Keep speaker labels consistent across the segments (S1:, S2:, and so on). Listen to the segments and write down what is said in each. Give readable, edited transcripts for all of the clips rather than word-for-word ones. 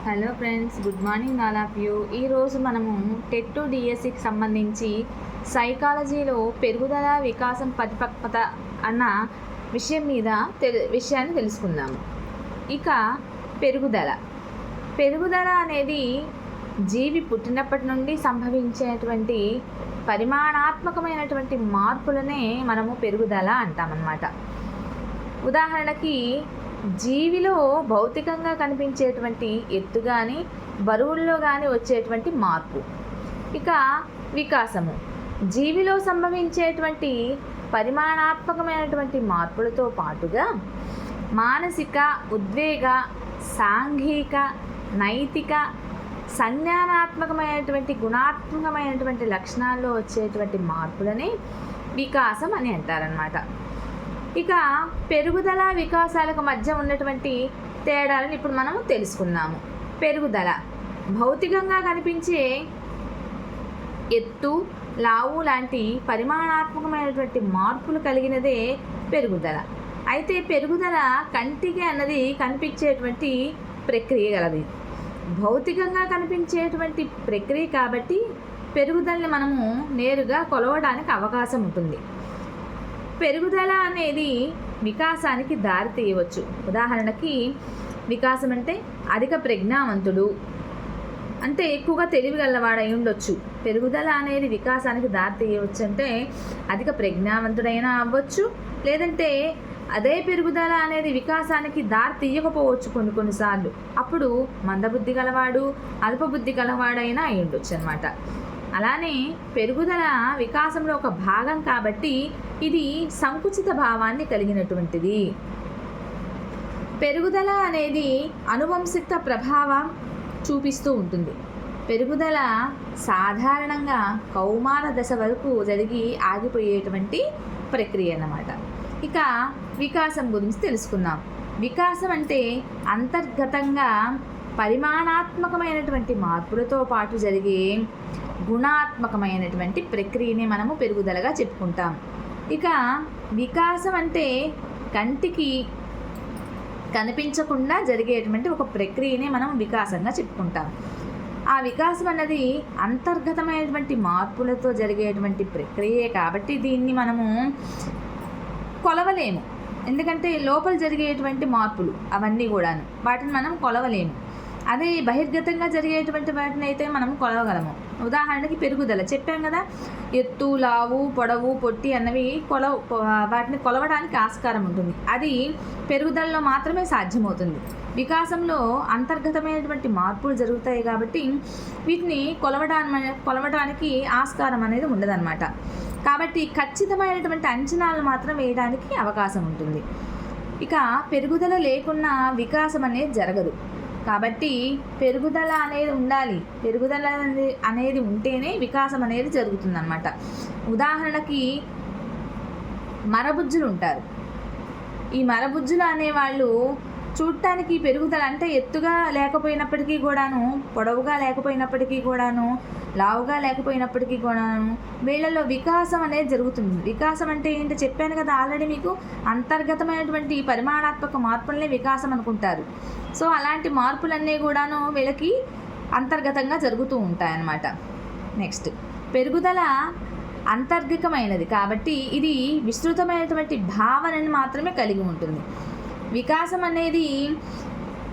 S1: Hello friends, good morning all of you. ఈరోజు మనము TET డిఎస్సికి సంబంధించి సైకాలజీలో పెరుగుదల వికాసం పరిపక్వత అన్న విషయాన్ని తెలుసుకుందాము. ఇక పెరుగుదల అనేది జీవి పుట్టినప్పటి నుండి సంభవించేటువంటి పరిమాణాత్మకమైనటువంటి మార్పులనే మనము పెరుగుదల అంటామన్నమాట. ఉదాహరణకి జీవిలో భౌతికంగా కనిపించేటువంటి ఎత్తు కానీ బరువుల్లో కానీ వచ్చేటువంటి మార్పు. ఇక వికాసము జీవిలో సంభవించేటువంటి పరిమాణాత్మకమైనటువంటి మార్పులతో పాటుగా మానసిక, ఉద్వేగ, సాంఘిక, నైతిక, సంజ్ఞానాత్మకమైనటువంటి, గుణాత్మకమైనటువంటి లక్షణాల్లో వచ్చేటువంటి మార్పులని వికాసం అని అంటారనమాట. ఇక పెరుగుదల వికాసాలకు మధ్య ఉన్నటువంటి తేడాలను ఇప్పుడు మనం తెలుసుకుందాము. పెరుగుదల భౌతికంగా కనిపించే ఎత్తు, లావు లాంటి పరిమాణాత్మకమైనటువంటి మార్పులు కలిగినదే పెరుగుదల. అయితే పెరుగుదల కంటికి అన్నది కనిపించేటువంటి ప్రక్రియ గలది. భౌతికంగా కనిపించేటువంటి ప్రక్రియ కాబట్టి పెరుగుదలని మనము నేరుగా కొలవడానికి అవకాశం ఉంటుంది. పెరుగుదల అనేది వికాసానికి దారి తీయవచ్చు. ఉదాహరణకి వికాసం అంటే అధిక ప్రజ్ఞావంతుడు, అంటే ఎక్కువగా తెలివి గలవాడై ఉండొచ్చు. పెరుగుదల అనేది వికాసానికి దారి తీయవచ్చు అంటే అధిక ప్రజ్ఞావంతుడైనా అవ్వచ్చు, లేదంటే అదే పెరుగుదల అనేది వికాసానికి దారి తీయకపోవచ్చు కొన్నిసార్లు. అప్పుడు మందబుద్ధి గలవాడు, అల్పబుద్ధి గలవాడైనా అయి ఉండొచ్చు అనమాట. అలానే పెరుగుదల వికాసంలో ఒక భాగం కాబట్టి ఇది సంకుచిత భావాన్ని కలిగినటువంటిది. పెరుగుదల అనేది అనువంశిక ప్రభావం చూపిస్తూ ఉంటుంది. పెరుగుదల సాధారణంగా కౌమార దశ వరకు జరిగి ఆగిపోయేటువంటి ప్రక్రియ అన్నమాట. ఇక వికాసం గురించి తెలుసుకుందాం. వికాసం అంటే అంతర్గతంగా పరిమాణాత్మకమైనటువంటి మార్పులతో పాటు జరిగే గుణాత్మకమైనటువంటి ప్రక్రియనే మనము పెరుగుదలగా చెప్పుకుంటాం. ఇక వికాసం అంటే కంటికి కనిపించకుండా జరిగేటువంటి ఒక ప్రక్రియనే మనం వికాసంగా చెప్పుకుంటాం. ఆ వికాసం అన్నది అంతర్గతమైనటువంటి మార్పులతో జరిగేటువంటి ప్రక్రియే కాబట్టి దీన్ని మనము కొలవలేము. ఎందుకంటే లోపల జరిగేటువంటి మార్పులు అవన్నీ కూడాను, వాటిని మనం కొలవలేము. అదే బహిర్గతంగా జరిగేటువంటి వాటిని అయితే మనం కొలవగలము. ఉదాహరణకి పెరుగుదల చెప్పాం కదా, ఎత్తు, లావు, పొడవు, పొట్టి అన్నవి వాటిని కొలవడానికి ఆస్కారం ఉంటుంది. అది పెరుగుదలలో మాత్రమే సాధ్యమవుతుంది. వికాసంలో అంతర్గతమైనటువంటి మార్పులు జరుగుతాయి కాబట్టి వీటిని కొలవడానికి ఆస్కారం అనేది ఉండదన్నమాట. కాబట్టి ఖచ్చితమైనటువంటి అంచనాలు మాత్రం వేయడానికి అవకాశం ఉంటుంది. ఇక పెరుగుదల లేకున్నా వికాసం అనేది జరగదు. కాబట్టి పెరుగుదల అనేది ఉండాలి. పెరుగుదల అనేది ఉంటేనే వికాసం అనేది జరుగుతుందన్నమాట. ఉదాహరణకి మరబుజ్జులు ఉంటారు. ఈ మరబుజ్జులు అనేవాళ్ళు చూడటానికి పెరుగుదల అంటే ఎత్తుగా లేకపోయినప్పటికీ కూడాను, పొడవుగా లేకపోయినప్పటికీ కూడాను, లావుగా లేకపోయినప్పటికీ కూడాను వీళ్ళలో వికాసం అనేది జరుగుతుంది. వికాసం అంటే ఏంటో చెప్పాను కదా ఆల్రెడీ మీకు. అంతర్గతమైనటువంటి పరిమాణాత్మక మార్పులనే వికాసం అనుకుంటారు. సో అలాంటి మార్పులన్నీ కూడాను వీళ్ళకి అంతర్గతంగా జరుగుతూ ఉంటాయన్నమాట. నెక్స్ట్, పెరుగుదల అంతర్గతమైనది కాబట్టి ఇది విస్తృతమైనటువంటి భావనను మాత్రమే కలిగి ఉంటుంది. వికాసం అనేది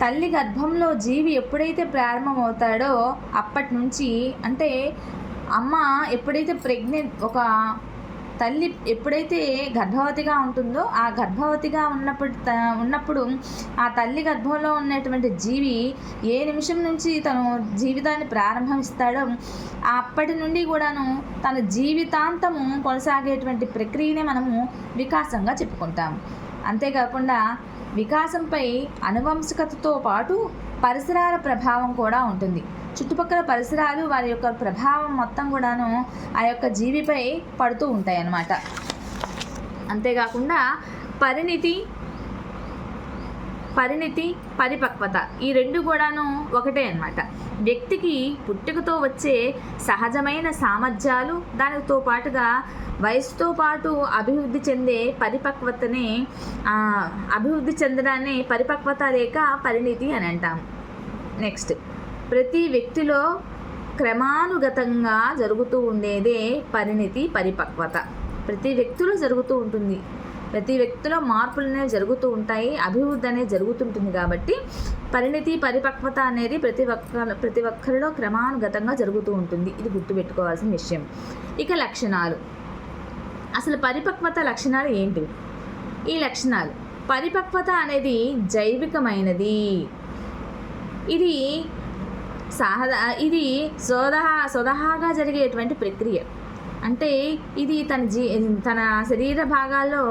S1: తల్లి గర్భంలో జీవి ఎప్పుడైతే ప్రారంభమవుతాడో అప్పటి నుంచి, అంటే అమ్మ ఎప్పుడైతే ఒక తల్లి ఎప్పుడైతే గర్భవతిగా ఉంటుందో ఆ గర్భవతిగా ఉన్నప్పుడు ఆ తల్లి గర్భంలో ఉన్నటువంటి జీవి ఏ నిమిషం నుంచి తను జీవితాన్ని ప్రారంభిస్తాడో అప్పటి నుండి కూడాను తన జీవితాంతము కొనసాగేటువంటి ప్రక్రియనే మనము వికాసంగా చెప్పుకుంటాము. అంతేకాకుండా వికాసంపై అనువంశికతతో పాటు పరిసరాల ప్రభావం కూడా ఉంటుంది. చుట్టుపక్కల పరిసరాలు వారి యొక్క ప్రభావం మొత్తం కూడాను ఆ యొక్క జీవిపై పడుతూ ఉంటాయి అన్నమాట. అంతేకాకుండా పరిణితి, పరిపక్వత ఈ రెండు కూడాను ఒకటే అన్నమాట. వ్యక్తికి పుట్టుకతో వచ్చే సహజమైన సామర్థ్యాలు, దానితో పాటుగా వయసుతో పాటు అభివృద్ధి చెందడాన్ని పరిపక్వత లేక పరిణితి అని అంటాం. నెక్స్ట్, ప్రతి వ్యక్తిలో క్రమానుగతంగా జరుగుతూ ఉండేదే పరిణితి, పరిపక్వత. ప్రతి వ్యక్తిలో జరుగుతూ ఉంటుంది, ప్రతి వ్యక్తిలో మార్పులు అనేవి జరుగుతూ ఉంటాయి, అభివృద్ధి అనేది జరుగుతుంటుంది. కాబట్టి పరిణితి, పరిపక్వత అనేది ప్రతి ఒక్కరిలో క్రమానుగతంగా జరుగుతూ ఉంటుంది. ఇది గుర్తుపెట్టుకోవాల్సిన విషయం. ఇక లక్షణాలు. అసలు పరిపక్వత లక్షణాలు ఏంటి? ఈ లక్షణాలు, పరిపక్వత అనేది జైవికమైనది. ఇది స్వతహాగా జరిగేటువంటి ప్రక్రియ. అంటే ఇది తన శరీర భాగాల్లో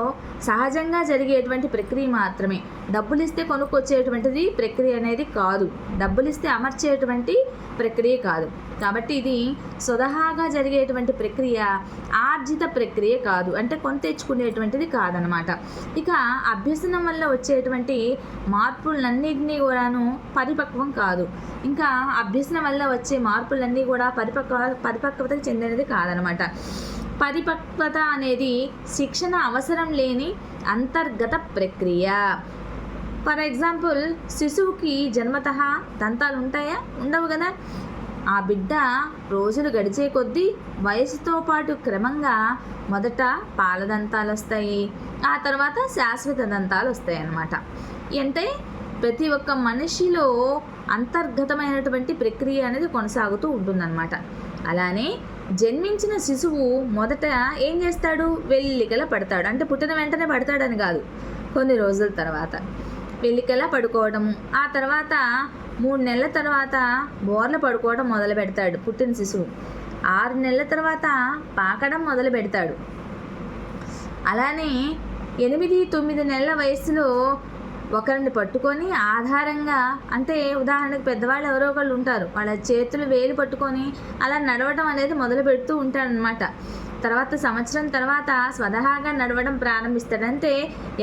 S1: సహజంగా జరిగేటువంటి ప్రక్రియ మాత్రమే. డబ్బులు ఇస్తే కొనుక్కొచ్చేటువంటిది ప్రక్రియ అనేది కాదు, డబ్బులు ఇస్తే అమర్చేటువంటి ప్రక్రియ కాదు. కాబట్టి ఇది స్వతహాగా జరిగేటువంటి ప్రక్రియ, ఆర్జిత ప్రక్రియ కాదు, అంటే కొని తెచ్చుకునేటువంటిది కాదనమాట. ఇక అభ్యసనం వల్ల వచ్చేటువంటి మార్పులన్నింటినీ కూడాను పరిపక్వం కాదు. ఇంకా అభ్యసనం వల్ల వచ్చే మార్పులన్నీ కూడా పరిపక్వతకు చెందినది కాదనమాట. పరిపక్వత అనేది శిక్షణ అవసరం లేని అంతర్గత ప్రక్రియ. ఫర్ ఎగ్జాంపుల్, శిశువుకి జన్మతః దంతాలు ఉంటాయా? ఉండవు కదా. ఆ బిడ్డ రోజులు గడిచే కొద్దీ వయసుతో పాటు క్రమంగా మొదట పాల దంతాలు వస్తాయి, ఆ తర్వాత శాశ్వత దంతాలు వస్తాయి అన్నమాట. అంటే ప్రతి ఒక్క మనిషిలో అంతర్గతమైనటువంటి ప్రక్రియ అనేది కొనసాగుతూ ఉంటుందన్నమాట. అలానే జన్మించిన శిశువు మొదట ఏం చేస్తాడు? వెల్లికల పడతాడు. అంటే పుట్టిన వెంటనే పడతాడని కాదు, కొన్ని రోజుల తర్వాత వెల్లికల పడుకోవడము, ఆ తర్వాత 3 నెలల తర్వాత బోర్ల పడుకోవడం మొదలు పెడతాడు పుట్టిన శిశువు. 6 నెలల తర్వాత పాకడం మొదలు పెడతాడు. అలానే 8-9 నెలల వయసులో ఒకరిని పట్టుకొని ఆధారంగా, అంటే ఉదాహరణకు పెద్దవాళ్ళు ఎవరో ఒకళ్ళు ఉంటారు, వాళ్ళ చేతులు వేలు పట్టుకొని అలా నడవడం అనేది మొదలు పెడుతూ ఉంటాడనమాట. తర్వాత సంవత్సరం తర్వాత స్వతహాగా నడవడం ప్రారంభిస్తాడు. అంటే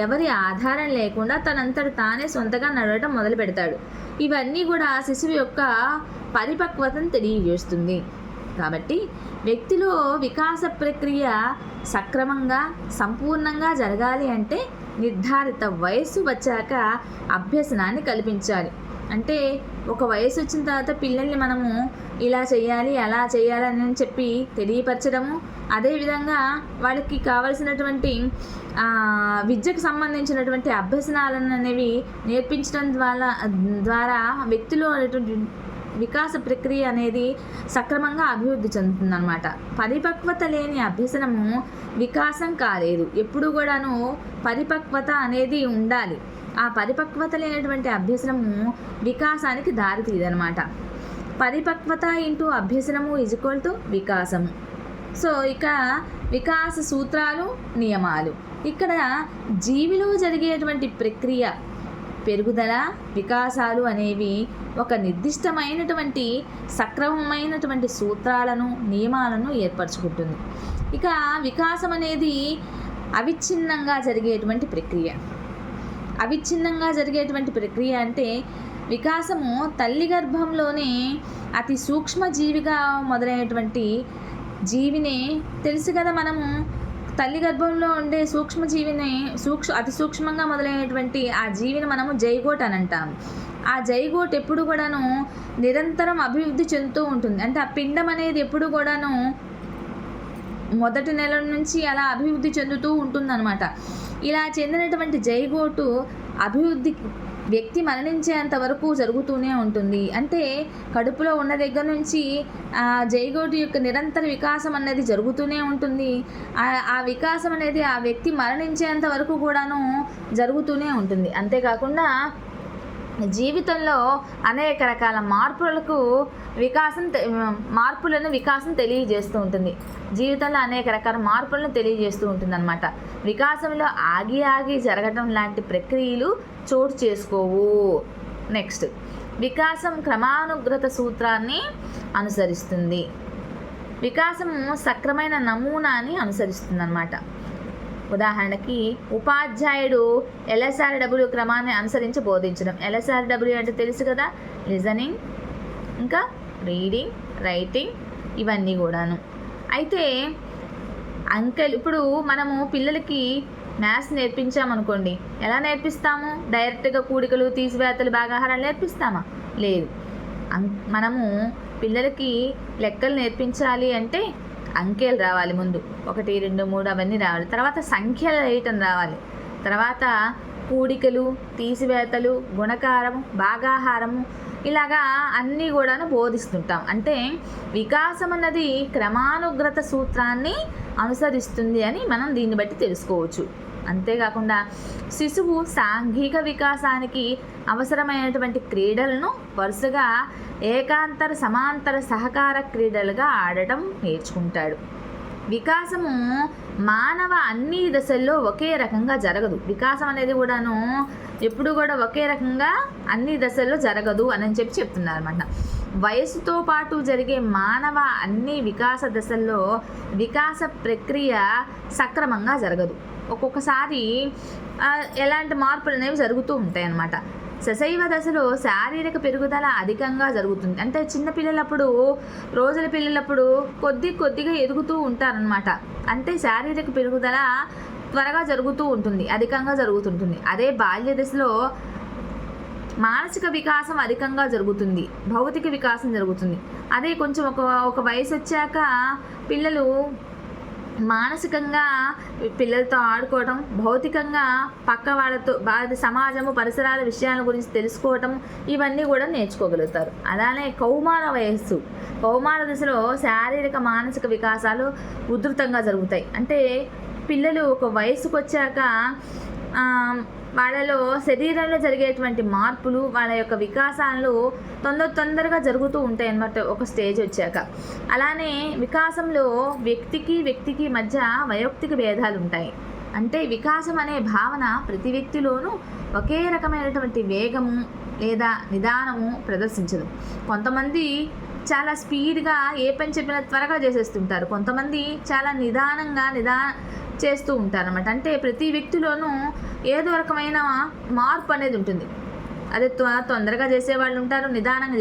S1: ఎవరి ఆధారం లేకుండా తనంతట తానే సొంతగా నడవడం మొదలు పెడతాడు. ఇవన్నీ కూడా శిశువు యొక్క పరిపక్వతను తెలియజేస్తుంది. కాబట్టి వ్యక్తిలో వికాస ప్రక్రియ సక్రమంగా, సంపూర్ణంగా జరగాలి అంటే నిర్ధారిత వయస్సు వచ్చాక అభ్యసనాన్ని కల్పించాలి. అంటే ఒక వయసు వచ్చిన తర్వాత పిల్లల్ని మనము ఇలా చేయాలి, అలా చేయాలి అని చెప్పి తెలియపరచడము, అదేవిధంగా వాళ్ళకి కావలసినటువంటి విద్యకు సంబంధించినటువంటి అభ్యసనాలను అనేవి నేర్పించడం ద్వారా వ్యక్తిలో వికాస ప్రక్రియ అనేది సక్రమంగా అభివృద్ధి చెందుతుందన్నమాట. పరిపక్వత లేని అభ్యసనము వికాసం కాలేదు. ఎప్పుడు కూడాను పరిపక్వత అనేది ఉండాలి. ఆ పరిపక్వత లేనటువంటి అభ్యసనము వికాసానికి దారితీయదనమాట. పరిపక్వత ఇంటూ అభ్యసనము = వికాసము. సో ఇక వికాస సూత్రాలు, నియమాలు. ఇక్కడ జీవిలో జరిగేటువంటి ప్రక్రియ, పెరుగుదల, వికాసాలు అనేవి ఒక నిర్దిష్టమైనటువంటి సక్రమమైనటువంటి సూత్రాలను, నియమాలను ఏర్పరచుకుంటుంది. ఇక వికాసం అనేది అవిచ్ఛిన్నంగా జరిగేటువంటి ప్రక్రియ. అవిచ్ఛిన్నంగా జరిగేటువంటి ప్రక్రియ అంటే వికాసము తల్లి గర్భంలోనే అతి సూక్ష్మ జీవిగా మొదలైనటువంటి జీవిని తెలుసు కదా. మనము తల్లి గర్భంలో ఉండే సూక్ష్మజీవిని అతి సూక్ష్మంగా మొదలైనటువంటి ఆ జీవిని మనము జైగోట్ అని అంటాము. ఆ జైగోట్ ఎప్పుడు కూడాను నిరంతరం అభివృద్ధి చెందుతూ ఉంటుంది. అంటే ఆ పిండం అనేది ఎప్పుడు కూడాను మొదటి నెల నుంచి అలా అభివృద్ధి చెందుతూ ఉంటుందన్నమాట. ఇలా చెందినటువంటి జైగోటు అభివృద్ధి వ్యక్తి మరణించేంత వరకు జరుగుతూనే ఉంటుంది. అంటే కడుపులో ఉన్న దగ్గర నుంచి జైగోటు యొక్క నిరంతర వికాసం అనేది జరుగుతూనే ఉంటుంది. ఆ వికాసం అనేది ఆ వ్యక్తి మరణించేంత వరకు కూడాను జరుగుతూనే ఉంటుంది. అంతేకాకుండా జీవితంలో అనేక రకాల వికాసం తెలియజేస్తూ ఉంటుంది. జీవితంలో అనేక రకాల మార్పులను తెలియజేస్తూ ఉంటుంది అన్నమాట. వికాసంలో ఆగి జరగడం లాంటి ప్రక్రియలు చోటు చేసుకోవు. నెక్స్ట్, వికాసం క్రమానుగత సూత్రాన్ని అనుసరిస్తుంది. వికాసము సక్రమైన నమూనాని అనుసరిస్తుంది అన్నమాట. ఉదాహరణకి ఉపాధ్యాయుడు LSRW క్రమాన్ని అనుసరించి బోధించడం. LSRW అంటే తెలుసు కదా, లిజనింగ్, ఇంకా రీడింగ్, రైటింగ్, ఇవన్నీ కూడాను. అయితే ఇప్పుడు మనము పిల్లలకి మ్యాథ్స్ నేర్పించామనుకోండి, ఎలా నేర్పిస్తాము? డైరెక్ట్గా కూడికలు, తీసివేతలు, భాగాహారాలు నేర్పిస్తామా? లేదు. మనము పిల్లలకి లెక్కలు నేర్పించాలి అంటే అంకెలు రావాలి, ముందు 1 2 3 అవన్నీ రావాలి, తర్వాత సంఖ్యలు వేయటం రావాలి, తర్వాత కూడికలు, తీసివేతలు, గుణకారము, భాగాహారము, ఇలాగా అన్నీ కూడాను బోధిస్తుంటాం. అంటే వికాసం అన్నది క్రమానుగ్రత సూత్రాన్ని అనుసరిస్తుంది అని మనం దీన్ని బట్టి తెలుసుకోవచ్చు. అంతేకాకుండా శిశువు సాంఘిక వికాసానికి అవసరమైనటువంటి క్రీడలను వరుసగా ఏకాంతర సమాంతర సహకార క్రీడలుగా ఆడటం నేర్చుకుంటాడు. వికాసము మానవ అన్ని దశల్లో ఒకే రకంగా జరగదు. వికాసం అనేది కూడాను ఎప్పుడు కూడా ఒకే రకంగా అన్ని దశల్లో జరగదు అని చెప్తున్నారు అన్నమాట. వయసుతో పాటు జరిగే మానవ అన్ని వికాస దశల్లో వికాస ప్రక్రియ సక్రమంగా జరగదు. ఒక్కొక్కసారి ఎలాంటి మార్పులు అనేవి జరుగుతూ ఉంటాయి అన్నమాట. శశైవ దశలో శారీరక పెరుగుదల అధికంగా జరుగుతుంది. అంటే చిన్నపిల్లలప్పుడు, రోజుల పిల్లలప్పుడు కొద్దిగా ఎదుగుతూ ఉంటారనమాట. అంటే శారీరక పెరుగుదల త్వరగా జరుగుతూ ఉంటుంది, అధికంగా జరుగుతుంటుంది. అదే బాల్య దశలో మానసిక వికాసం అధికంగా జరుగుతుంది, భౌతిక వికాసం జరుగుతుంది. అదే కొంచెం ఒక వయసు వచ్చాక పిల్లలు మానసికంగా పిల్లలతో ఆడుకోవటం, భౌతికంగా పక్క వాళ్ళతో సమాజము, పరిసరాల విషయాల గురించి తెలుసుకోవటం, ఇవన్నీ కూడా నేర్చుకోగలుగుతారు. అలానే కౌమార దశలో శారీరక మానసిక వికాసాలు ఉధృతంగా జరుగుతాయి. అంటే పిల్లలు ఒక వయసుకు వచ్చాక వాళ్ళలో శరీరంలో జరిగేటువంటి మార్పులు, వాళ్ళ యొక్క వికాసాలు తొందరగా జరుగుతూ ఉంటాయి అన్నమాట ఒక స్టేజ్ వచ్చాక. అలానే వికాసంలో వ్యక్తికి మధ్య వైయక్తిక భేదాలు ఉంటాయి. అంటే వికాసం అనే భావన ప్రతి వ్యక్తిలోనూ ఒకే రకమైనటువంటి వేగము లేదా నిదానము ప్రదర్శించదు. కొంతమంది చాలా స్పీడ్గా ఏ పని చెప్పినా త్వరగా చేసేస్తుంటారు, కొంతమంది చాలా నిదానంగా చేస్తూ ఉంటారు అన్నమాట. అంటే ప్రతి వ్యక్తిలోనూ ఏదో రకమైన మార్పు అనేది ఉంటుంది. అదే తొందరగా చేసేవాళ్ళు ఉంటారు, నిదానంగా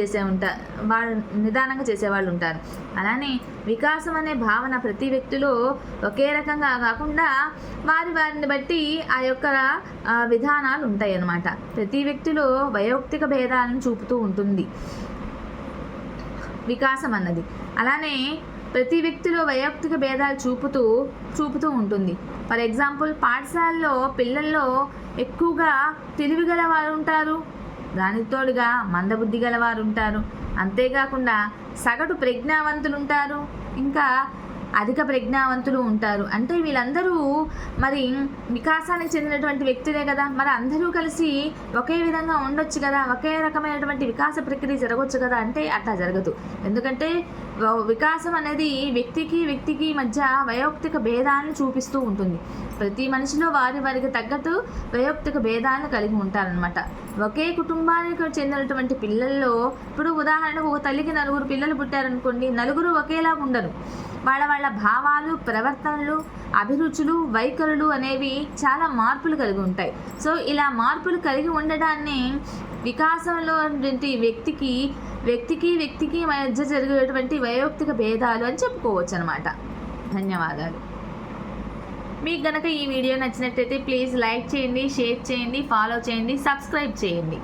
S1: చేసేవాళ్ళు ఉంటారు. అలానే వికాసం అనే భావన ప్రతి వ్యక్తిలో ఒకే రకంగా కాకుండా వారిని బట్టి ఆ యొక్క విధానాలు ఉంటాయి అన్నమాట. ప్రతి వ్యక్తిలో వైయక్తిక భేదాలను చూపుతూ ఉంటుంది వికాసం అన్నది. అలానే ప్రతి వ్యక్తిలో వైయక్తిక భేదాలు చూపుతూ ఉంటుంది. ఫర్ ఎగ్జాంపుల్, పాఠశాలలో పిల్లల్లో ఎక్కువగా తెలివి గలవారు ఉంటారు, దానికి తోడుగా మందబుద్ధి గలవారు ఉంటారు, అంతేకాకుండా సగటు ప్రజ్ఞావంతులు ఉంటారు, ఇంకా అధిక ప్రజ్ఞావంతులు ఉంటారు. అంటే వీళ్ళందరూ మరి వికాసానికి చెందినటువంటి వ్యక్తులే కదా, మరి అందరూ కలిసి ఒకే విధంగా ఉండొచ్చు కదా, ఒకే రకమైనటువంటి వికాస ప్రక్రియ జరగవచ్చు కదా అంటే అట్లా జరగదు. ఎందుకంటే వికాసం అనేది వ్యక్తికి మధ్య వైయక్తిక భేదాలను చూపిస్తూ ఉంటుంది. ప్రతి మనిషిలో వారికి తగ్గట్టు వైయక్తిక భేదాలను కలిగి ఉంటారనమాట. ఒకే కుటుంబానికి చెందినటువంటి పిల్లల్లో, ఇప్పుడు ఉదాహరణకు ఒక తల్లికి 4 పిల్లలు పుట్టారనుకోండి, నలుగురు ఒకేలా ఉండరు. వాళ్ళ భావాలు, ప్రవర్తనలు, అభిరుచులు, వైఖరులు అనేవి చాలా మార్పులు కలిగి ఉంటాయి. సో ఇలా మార్పులు కలిగి ఉండడాన్ని వికాసంలో వ్యక్తికి మధ్య జరిగేటువంటి వైయక్తిక భేదాలు అని చెప్పుకోవచ్చు అనమాట. ధన్యవాదాలు. మీకు గనక ఈ వీడియో నచ్చినట్టయితే ప్లీజ్ లైక్ చేయండి, షేర్ చేయండి, ఫాలో చేయండి, సబ్స్క్రైబ్ చేయండి.